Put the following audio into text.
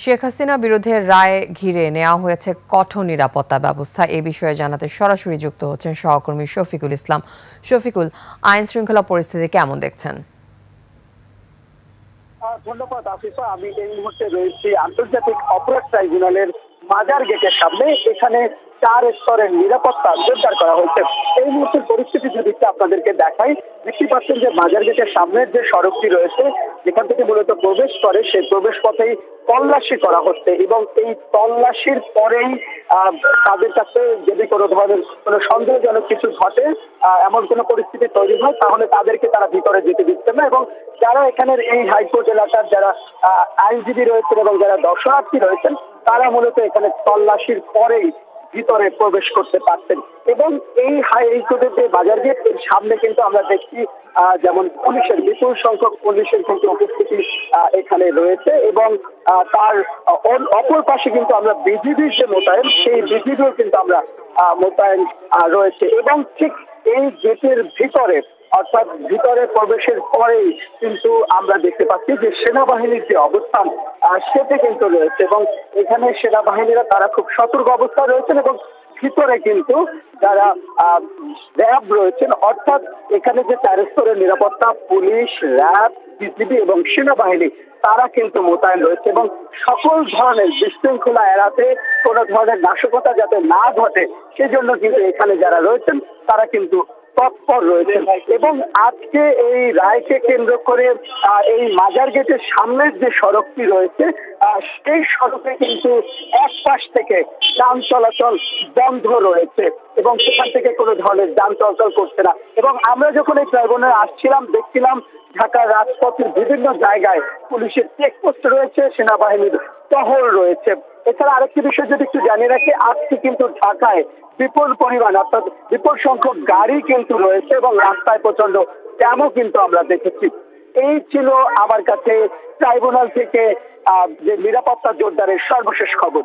শেখ হাসিনা বিরুদ্ধে রায় ঘিরে নেওয়া হয়েছে কঠোর নিরাপত্তা ব্যবস্থা। এ বিষয়ে জানাতে সরাসরি যুক্ত হচ্ছেন সহকর্মী শফিকুল ইসলাম। শফিকুল, আইন শৃঙ্খলা পরিস্থিতি কেমন দেখছেন? ধন্যবাদ আফিফা। আমি এই মুহূর্তে রয়েছি আন্তর্জাতিক অপরাধ ট্রাইব্যুনালের মাজার গেটের সামনে। এখানে 4 স্তরের নিরাপত্তা জোরদার করা হয়েছে। এই মুহূর্তের পরিস্থিতি যদি আপনাদেরকে দেখাই, দেখতে পাচ্ছেন যে মাজার গেটের সামনের যে সড়কটি রয়েছে, যেখান থেকে মূলত প্রবেশ করে, সেই প্রবেশ পথেই তল্লাশি করা হচ্ছে এবং এই তল্লাশির পরেই তাদের কাছে যদি কোনো ধরনের কোনো সন্দেহজনক কিছু ঘটে, এমন কোনো পরিস্থিতি তৈরি হয়, তাহলে তাদেরকে তারা ভিতরে যেতে দিচ্ছে না। এবং যারা এখানের এই হাইকোর্ট এলাকার যারা আইনজীবী রয়েছেন এবং যারা দর্শনার্থী রয়েছেন, তারা মূলত এখানে তল্লাশির পরেই ভিতরে প্রবেশ করতে পারছেন। এবং এই হাইকোর্টের যে বাজার গেট, এর সামনে কিন্তু আমরা দেখছি যেমন পুলিশের বিপুল সংখ্যক পুলিশের কিন্তু উপস্থিতি এখানে রয়েছে এবং তার অপর পাশে কিন্তু আমরা বিজিবির যে মোতায়েন, সেই বিজিবিও কিন্তু আমরা মোতায়েন রয়েছে। এবং ঠিক এই গেটের ভিতরে, অর্থাৎ ভিতরে প্রবেশের পরেই কিন্তু আমরা দেখতে পাচ্ছি যে সেনাবাহিনীর যে অবস্থান সেটা কিন্তু রয়েছে এবং এখানে সেনাবাহিনীরা তারা খুব সতর্ক অবস্থায় রয়েছেন এবং ভিতরে কিন্তু যারা র্যাব রয়েছেন, অর্থাৎ এখানে যে 4 স্তরের নিরাপত্তা, পুলিশ, র্যাব, বিজিবি এবং সেনাবাহিনী, তারা কিন্তু মোতায়েন রয়েছে এবং সকল ধরনের বিশৃঙ্খলা এড়াতে, কোনো ধরনের নাশকতা যাতে না ঘটে, সেজন্য কিন্তু এখানে যারা রয়েছেন তারা কিন্তু তৎপর রয়েছেন। এবং আজকে এই রায়কে কেন্দ্র করে এই মাজার গেটের সামনের যে সড়কটি রয়েছে, সেই সড়কে কিন্তু এক পাশ থেকে যান চলাচল বন্ধ রয়েছে এবং সেখান থেকে কোনো ধরনের যান চলাচল করছে না। এবং আমরা যখন এই ট্রাইব্যুনালে আসছিলাম, দেখছিলাম ঢাকার রাজপথের বিভিন্ন জায়গায় পুলিশের চেকপোস্ট রয়েছে, সেনাবাহিনীর টহল রয়েছে। এছাড়া আরেকটি বিষয় যদি একটু জানিয়ে রাখি, আজকে কিন্তু ঢাকায় বিপুল পরিমাণ, অর্থাৎ বিপুল সংখ্যক গাড়ি কিন্তু রয়েছে এবং রাস্তায় প্রচন্ড জ্যামও কিন্তু আমরা দেখেছি। এই ছিল আমার কাছে ট্রাইব্যুনাল থেকে যে নিরাপত্তা জোরদারের সর্বশেষ খবর।